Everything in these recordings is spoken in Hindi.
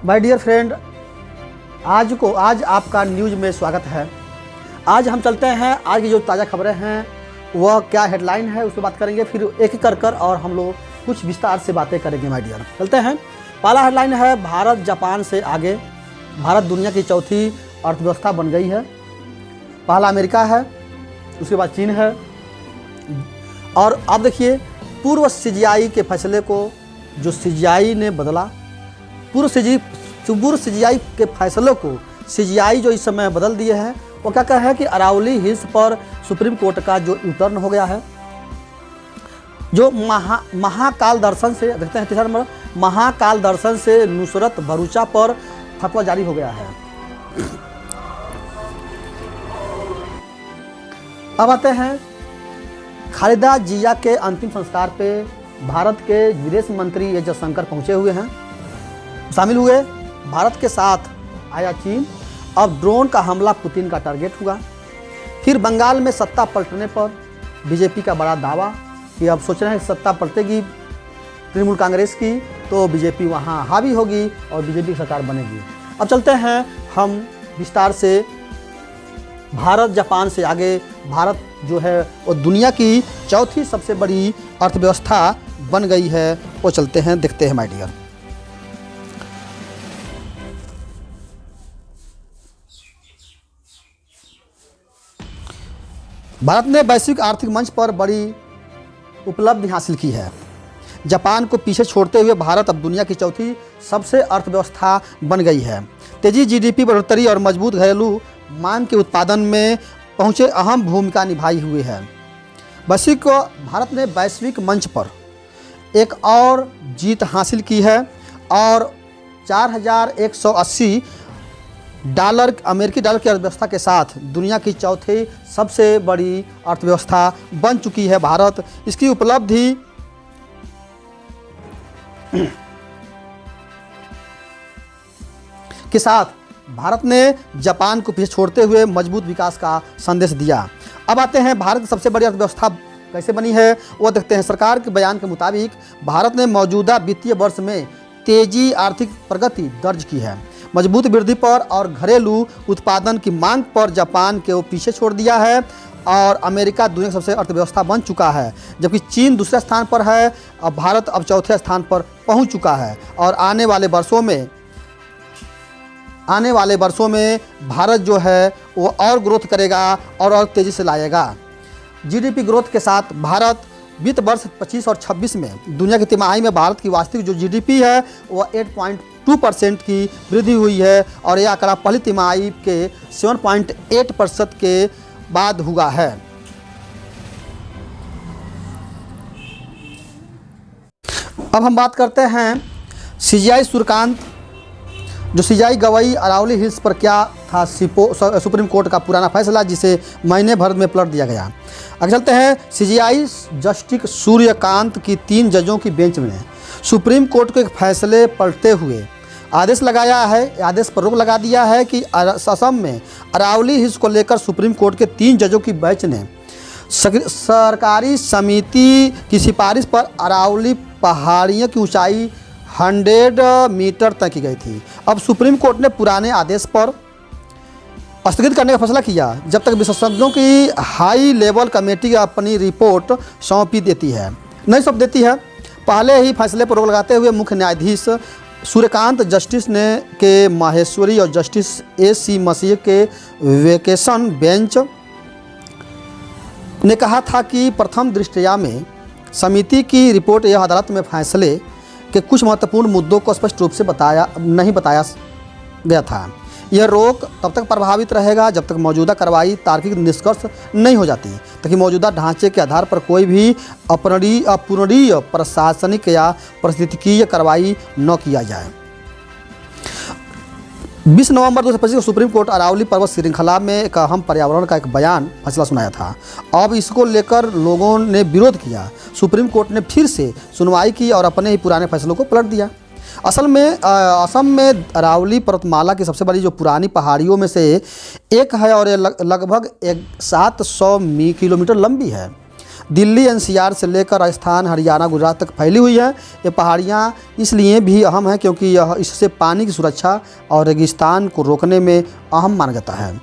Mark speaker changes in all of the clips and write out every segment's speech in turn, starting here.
Speaker 1: माय डियर फ्रेंड, आज आपका न्यूज़ में स्वागत है। आज हम चलते हैं, आज की जो ताज़ा खबरें हैं वह क्या हेडलाइन है उस पर बात करेंगे, फिर एक एक कर और हम लोग कुछ विस्तार से बातें करेंगे। माय डियर, चलते हैं। पहला हेडलाइन है, भारत जापान से आगे, भारत दुनिया की चौथी अर्थव्यवस्था बन गई है। पहला अमेरिका है, उसके बाद चीन है। और अब देखिए, पूर्व सीजीआई के फैसले को जो सीजीआई ने बदला, पूर्व सीजीआई के फैसलों को सीजीआई जो इस समय बदल दिए हैं, वो क्या कहा है कि अरावली हिल्स पर सुप्रीम कोर्ट का जो यूटर्न हो गया है, जो महाकाल दर्शन से, देखते हैं तीसरा नंबर, महाकाल दर्शन से नुसरत भरूचा पर फतवा जारी हो गया है। अब आते हैं खालिदा जिया के अंतिम संस्कार पे भारत के विदेश मंत्री एस जयशंकर पहुंचे हुए हैं, शामिल हुए। भारत के साथ आया चीन। अब ड्रोन का हमला पुतिन का टारगेट हुआ। फिर बंगाल में सत्ता पलटने पर बीजेपी का बड़ा दावा कि अब सोच रहे हैं सत्ता पलटेगी तृणमूल कांग्रेस की तो बीजेपी वहां हावी होगी और बीजेपी की सरकार बनेगी। अब चलते हैं हम विस्तार से। भारत जापान से आगे, भारत जो है वो दुनिया की चौथी सबसे बड़ी अर्थव्यवस्था बन गई है। वो चलते हैं, देखते हैं माय डियर। भारत ने वैश्विक आर्थिक मंच पर बड़ी उपलब्धि हासिल की है। जापान को पीछे छोड़ते हुए भारत अब दुनिया की चौथी सबसे अर्थव्यवस्था बन गई है। तेजी जीडीपी बढ़ोतरी और मजबूत घरेलू मांग के उत्पादन में पहुंचे अहम भूमिका निभाई हुए है। भारत ने वैश्विक मंच पर एक और जीत हासिल की है और 4180 अमेरिकी डॉलर की अर्थव्यवस्था के साथ दुनिया की चौथी सबसे बड़ी अर्थव्यवस्था बन चुकी है भारत। इसकी उपलब्धि के साथ भारत ने जापान को पीछे छोड़ते हुए मजबूत विकास का संदेश दिया। अब आते हैं भारत की सबसे बड़ी अर्थव्यवस्था कैसे बनी है, वो देखते हैं। सरकार के बयान के मुताबिक भारत ने मौजूदा वित्तीय वर्ष में तेजी आर्थिक प्रगति दर्ज की है। मजबूत वृद्धि पर और घरेलू उत्पादन की मांग पर जापान को पीछे छोड़ दिया है और अमेरिका दुनिया की सबसे अर्थव्यवस्था बन चुका है, जबकि चीन दूसरे स्थान पर है और भारत अब चौथे स्थान पर पहुंच चुका है। और आने वाले वर्षों में भारत जो है वो और ग्रोथ करेगा और तेज़ी से लाएगा। जीडीपी ग्रोथ के साथ भारत वित्त वर्ष 25 और 26 में दुनिया की तिमाही में भारत की वास्तविक जो जीडीपी है वह 8.2% की वृद्धि हुई है और यह आंकड़ा पहली तिमाही के 7.8% के बाद हुआ है। अब हम बात करते हैं सीजीआई सूर्यकांत, जो सीजीआई गवई अरावली हिल्स पर क्या था सुप्रीम कोर्ट का पुराना फैसला, जिसे महीने भर में पलट दिया गया। अब चलते हैं, सीजीआई जस्टिस सूर्यकांत की 3 जजों की बेंच ने सुप्रीम कोर्ट के फैसले पलटते हुए आदेश पर रोक लगा दिया है कि असम में अरावली हिल्स को लेकर सुप्रीम कोर्ट के 3 जजों की बेंच ने सरकारी समिति की सिफारिश पर अरावली पहाड़ियों की ऊंचाई 100 मीटर तय की गई थी। अब सुप्रीम कोर्ट ने पुराने आदेश पर स्थगित करने का फैसला किया जब तक विशेषज्ञों की हाई लेवल कमेटी अपनी रिपोर्ट सौंप देती है। पहले ही फैसले पर रोक लगाते हुए मुख्य न्यायाधीश सूर्यकांत जस्टिस के माहेश्वरी और जस्टिस AC मसीह के वेकेशन बेंच ने कहा था कि प्रथम दृष्टया में समिति की रिपोर्ट यह अदालत में फैसले के कुछ महत्वपूर्ण मुद्दों को स्पष्ट रूप से नहीं बताया गया था। यह रोक तब तक प्रभावित रहेगा जब तक मौजूदा कार्रवाई तार्किक निष्कर्ष नहीं हो जाती, ताकि मौजूदा ढांचे के आधार पर कोई भी अपूरणीय प्रशासनिक या पारिस्थितिकीय कार्रवाई न किया जाए। 20 नवंबर 2025 को सुप्रीम कोर्ट अरावली पर्वत श्रृंखला में एक अहम पर्यावरण का एक फैसला सुनाया था। अब इसको लेकर लोगों ने विरोध किया। सुप्रीम कोर्ट ने फिर से सुनवाई की और अपने ही पुराने फैसलों को पलट दिया। असम में अरावली पर्वतमाला की सबसे बड़ी जो पुरानी पहाड़ियों में से एक है और ये लगभग 700 किलोमीटर लंबी है। दिल्ली एनसीआर से लेकर राजस्थान, हरियाणा, गुजरात तक फैली हुई है। ये पहाड़ियाँ इसलिए भी अहम हैं क्योंकि यह इससे पानी की सुरक्षा और रेगिस्तान को रोकने में अहम माना जाता है।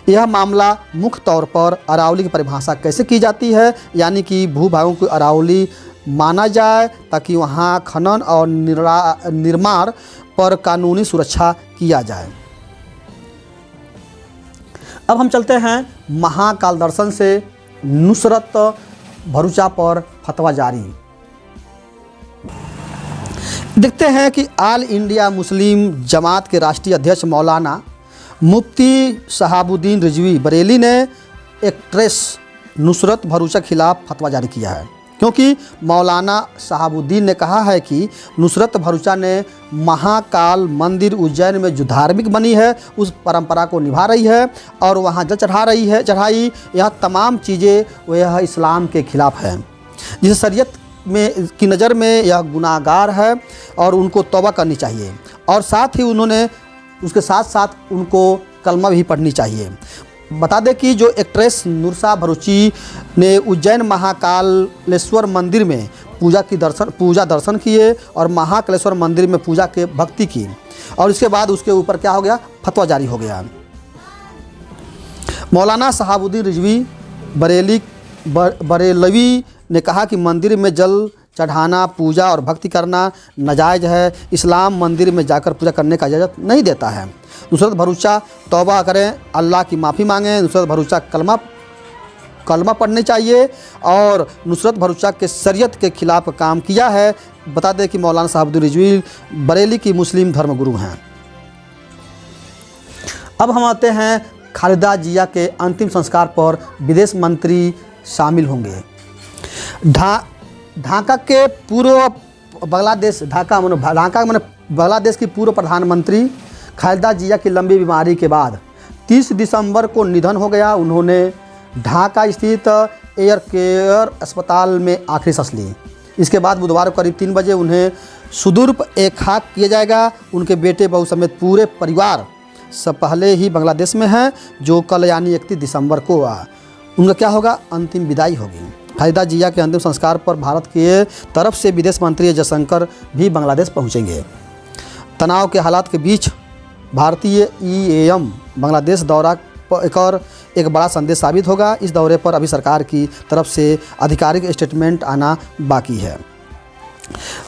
Speaker 1: यह मामला मुख्य तौर पर अरावली की परिभाषा कैसे की जाती है, यानी कि भूभागों को अरावली माना जाए ताकि वहाँ खनन और निर्माण पर कानूनी सुरक्षा किया जाए। अब हम चलते हैं महाकाल दर्शन से नुसरत भरूचा पर फतवा जारी। देखते हैं कि ऑल इंडिया मुस्लिम जमात के राष्ट्रीय अध्यक्ष मौलाना मुफ्ती शहाबुद्दीन रिजवी बरेली ने एक्ट्रेस नुसरत भरूचा के खिलाफ फतवा जारी किया है, क्योंकि मौलाना शहाबुद्दीन ने कहा है कि नुसरत भरूचा ने महाकाल मंदिर उज्जैन में जो धार्मिक बनी है उस परंपरा को निभा रही है और वहाँ जल चढ़ाई यह तमाम चीज़ें वह इस्लाम के खिलाफ है, जिसे शरीयत में की नज़र में यह गुनाहगार है और उनको तौबा करनी चाहिए और साथ ही उन्होंने उसके साथ साथ उनको कलमा भी पढ़नी चाहिए। बता दें कि जो एक्ट्रेस नुसरत भरूची ने उज्जैन महाकालेश्वर मंदिर में पूजा दर्शन किए और महाकालेश्वर मंदिर में पूजा के भक्ति की और इसके बाद उसके ऊपर क्या हो गया, फतवा जारी हो गया। मौलाना शहाबुद्दीन रिजवी बरेलवी ने कहा कि मंदिर में जल चढ़ाना, पूजा और भक्ति करना नाजायज़ है। इस्लाम मंदिर में जाकर पूजा करने का इजाज़त नहीं देता है। नुसरत भरूचा तौबा करें, अल्लाह की माफ़ी मांगें। नुसरत भरूचा कलमा पढ़ने चाहिए और नुसरत भरूचा के शरीयत के खिलाफ काम किया है। बता दें कि मौलाना शहाबुद्दीन रिजवी बरेली की मुस्लिम धर्मगुरु हैं। अब हम आते हैं खालिदा जिया के अंतिम संस्कार पर विदेश मंत्री शामिल होंगे। ढाका के पूर्व ढाका माने बांग्लादेश की पूर्व प्रधानमंत्री खालिदा जिया की लंबी बीमारी के बाद 30 दिसंबर को निधन हो गया। उन्होंने ढाका स्थित एयर केयर अस्पताल में आखिरी सांस ली। इसके बाद बुधवार को करीब 3 बजे उन्हें सुदूर एक खाक किया जाएगा। उनके बेटे बहू समेत पूरे परिवार सब पहले ही बांग्लादेश में हैं, जो कल यानी 31 दिसंबर को उनका क्या होगा, अंतिम विदाई होगी। खालिदा जिया के अंतिम संस्कार पर भारत के तरफ से विदेश मंत्री जयशंकर भी बांग्लादेश पहुंचेंगे। तनाव के हालात के बीच भारतीय EAM बांग्लादेश दौरा एक बड़ा संदेश साबित होगा। इस दौरे पर अभी सरकार की तरफ से आधिकारिक स्टेटमेंट आना बाकी है।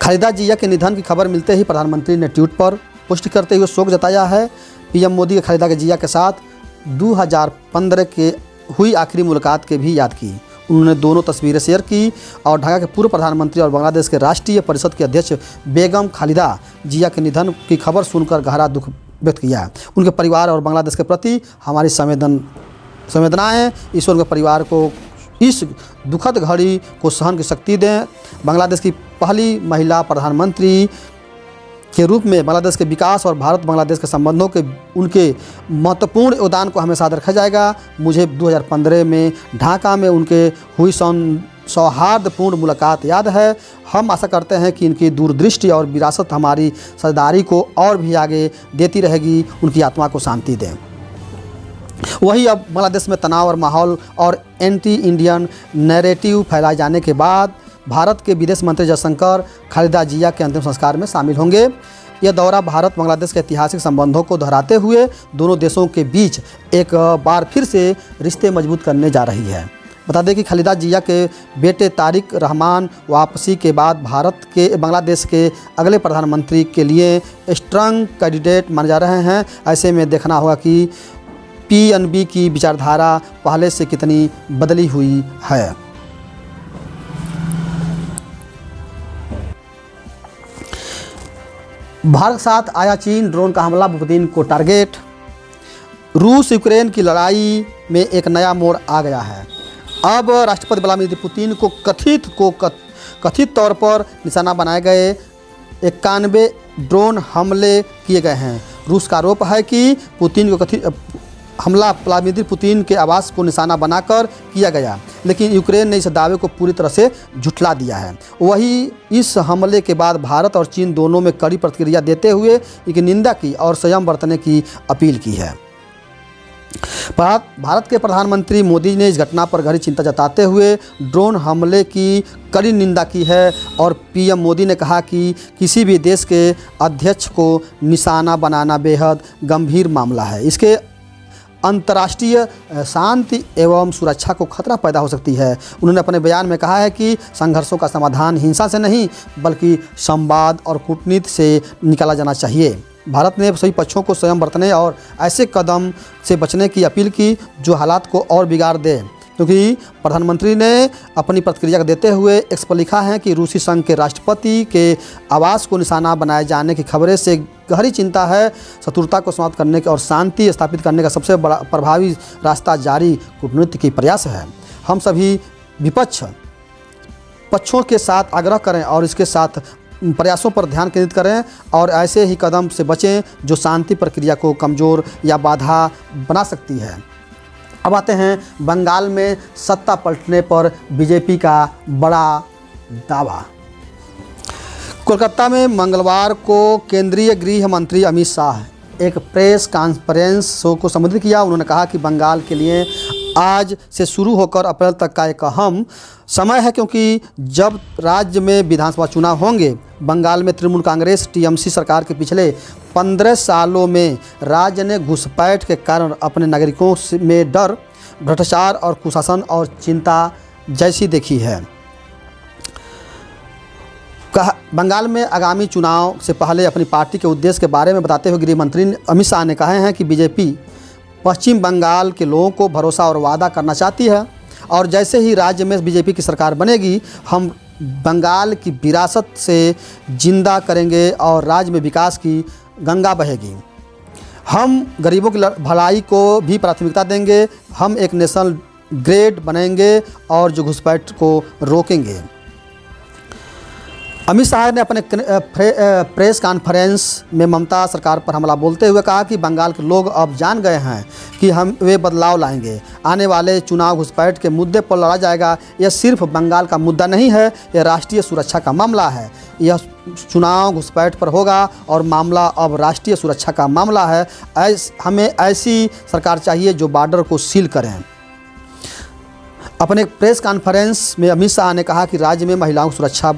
Speaker 1: खालिदा जिया के निधन की खबर मिलते ही प्रधानमंत्री ने ट्वीट पर पुष्टि करते हुए शोक जताया है। PM मोदी ने खालिदा जिया के साथ 2015 के हुई आखिरी मुलाकात के भी याद की। उन्होंने दोनों तस्वीरें शेयर की और ढाका के पूर्व प्रधानमंत्री और बांग्लादेश के राष्ट्रीय परिषद के अध्यक्ष बेगम खालिदा जिया के निधन की खबर सुनकर गहरा दुख व्यक्त किया। उनके परिवार और बांग्लादेश के प्रति हमारी संवेदनाएं। ईश्वर के परिवार को इस दुखद घड़ी को सहन की शक्ति दें। बांग्लादेश की पहली महिला प्रधानमंत्री के रूप में बांग्लादेश के विकास और भारत बांग्लादेश के संबंधों के उनके महत्वपूर्ण योगदान को हमेशा याद रखा जाएगा। मुझे 2015 में ढाका में उनके हुई सौहार्दपूर्ण मुलाकात याद है। हम आशा करते हैं कि इनकी दूरदृष्टि और विरासत हमारी साझेदारी को और भी आगे देती रहेगी। उनकी आत्मा को शांति दें। वही अब बांग्लादेश में तनाव और माहौल और एंटी इंडियन नैरेटिव फैलाए जाने के बाद भारत के विदेश मंत्री जयशंकर खालिदा जिया के अंतिम संस्कार में शामिल होंगे। यह दौरा भारत बांग्लादेश के ऐतिहासिक संबंधों को दोहराते हुए दोनों देशों के बीच एक बार फिर से रिश्ते मजबूत करने जा रही है। बता दें कि खालिदा जिया के बेटे तारिक रहमान वापसी के बाद भारत के बांग्लादेश के अगले प्रधानमंत्री के लिए स्ट्रांग कैंडिडेट माने जा रहे हैं। ऐसे में देखना होगा कि PNB की विचारधारा पहले से कितनी बदली हुई है। भारत के साथ आया चीन, ड्रोन का हमला, पुतिन को टारगेट। रूस यूक्रेन की लड़ाई में एक नया मोड़ आ गया है। अब राष्ट्रपति व्लादिमीर पुतिन को कथित तौर पर निशाना बनाए गए 91 ड्रोन हमले किए गए हैं। रूस का आरोप है कि पुतिन को कथित हमला व्लादिमीर पुतिन के आवास को निशाना बनाकर किया गया, लेकिन यूक्रेन ने इस दावे को पूरी तरह से झुठला दिया है। वही इस हमले के बाद भारत और चीन दोनों में कड़ी प्रतिक्रिया देते हुए इसकी निंदा की और संयम बरतने की अपील की है। भारत के प्रधानमंत्री मोदी ने इस घटना पर गहरी चिंता जताते हुए ड्रोन हमले की कड़ी निंदा की है और पीएम मोदी ने कहा कि किसी भी देश के अध्यक्ष को निशाना बनाना बेहद गंभीर मामला है। इसके अंतर्राष्ट्रीय शांति एवं सुरक्षा को खतरा पैदा हो सकती है। उन्होंने अपने बयान में कहा है कि संघर्षों का समाधान हिंसा से नहीं बल्कि संवाद और कूटनीति से निकाला जाना चाहिए। भारत ने सभी पक्षों को स्वयं बरतने और ऐसे कदम से बचने की अपील की जो हालात को और बिगाड़ दे, क्योंकि प्रधानमंत्री ने अपनी प्रतिक्रिया देते हुए एक्स पर लिखा है कि रूसी संघ के राष्ट्रपति के आवास को निशाना बनाए जाने की खबरें से गहरी चिंता है। शत्रुता को समाप्त करने के और शांति स्थापित करने का सबसे बड़ा प्रभावी रास्ता जारी कूटनीति की प्रयास है। हम सभी विपक्ष पक्षों के साथ आग्रह करें और इसके साथ प्रयासों पर ध्यान केंद्रित करें और ऐसे ही कदम से बचें जो शांति प्रक्रिया को कमज़ोर या बाधा बना सकती है। अब आते हैं बंगाल में सत्ता पलटने पर बीजेपी का बड़ा दावा। कोलकाता में मंगलवार को केंद्रीय गृह मंत्री अमित शाह एक प्रेस कॉन्फ्रेंस को संबोधित किया। उन्होंने कहा कि बंगाल के लिए आज से शुरू होकर अप्रैल तक का एक अहम समय है, क्योंकि जब राज्य में विधानसभा चुनाव होंगे। बंगाल में तृणमूल कांग्रेस टीएमसी सरकार के पिछले 15 सालों में राज्य ने घुसपैठ के कारण अपने नागरिकों में डर, भ्रष्टाचार और कुशासन और चिंता जैसी देखी है। बंगाल में आगामी चुनाव से पहले अपनी पार्टी के उद्देश्य के बारे में बताते हुए गृह मंत्री अमित शाह ने कहे हैं कि बीजेपी पश्चिम बंगाल के लोगों को भरोसा और वादा करना चाहती है और जैसे ही राज्य में बीजेपी की सरकार बनेगी हम बंगाल की विरासत से जिंदा करेंगे और राज्य में विकास की गंगा बहेगी। हम गरीबों की भलाई को भी प्राथमिकता देंगे। हम एक नेशनल ग्रेड बनेंगे और जो घुसपैठ को रोकेंगे। अमित शाह ने अपने प्रेस कॉन्फ्रेंस में ममता सरकार पर हमला बोलते हुए कहा कि बंगाल के लोग अब जान गए हैं कि वे बदलाव लाएंगे। आने वाले चुनाव घुसपैठ के मुद्दे पर लड़ा जाएगा। यह सिर्फ बंगाल का मुद्दा नहीं है, यह राष्ट्रीय सुरक्षा का मामला है। यह चुनाव घुसपैठ पर होगा और मामला अब राष्ट्रीय सुरक्षा का मामला है। हमें ऐसी सरकार चाहिए जो बॉर्डर को सील करें। अपने प्रेस कॉन्फ्रेंस में अमित शाह ने कहा कि राज्य में महिलाओं की सुरक्षा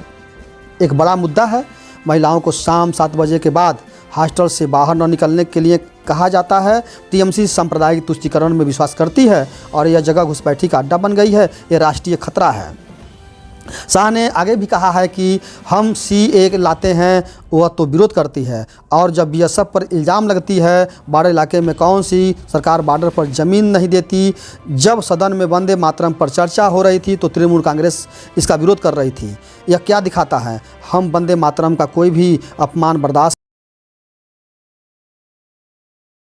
Speaker 1: एक बड़ा मुद्दा है। महिलाओं को शाम 7 बजे के बाद हॉस्टल से बाहर न निकलने के लिए कहा जाता है। टीएमसी सांप्रदायिक तुष्टीकरण में विश्वास करती है और यह जगह घुसपैठी का अड्डा बन गई है। यह राष्ट्रीय खतरा है। शाह ने आगे भी कहा है कि हम सीए लाते हैं वह तो विरोध करती है और जब बीएसएफ पर इल्ज़ाम लगती है बॉर्डर इलाके में कौन सी सरकार बॉर्डर पर ज़मीन नहीं देती। जब सदन में वंदे मातरम पर चर्चा हो रही थी तो तृणमूल कांग्रेस इसका विरोध कर रही थी। यह क्या दिखाता है? हम वंदे मातरम का कोई भी अपमान बर्दाश्त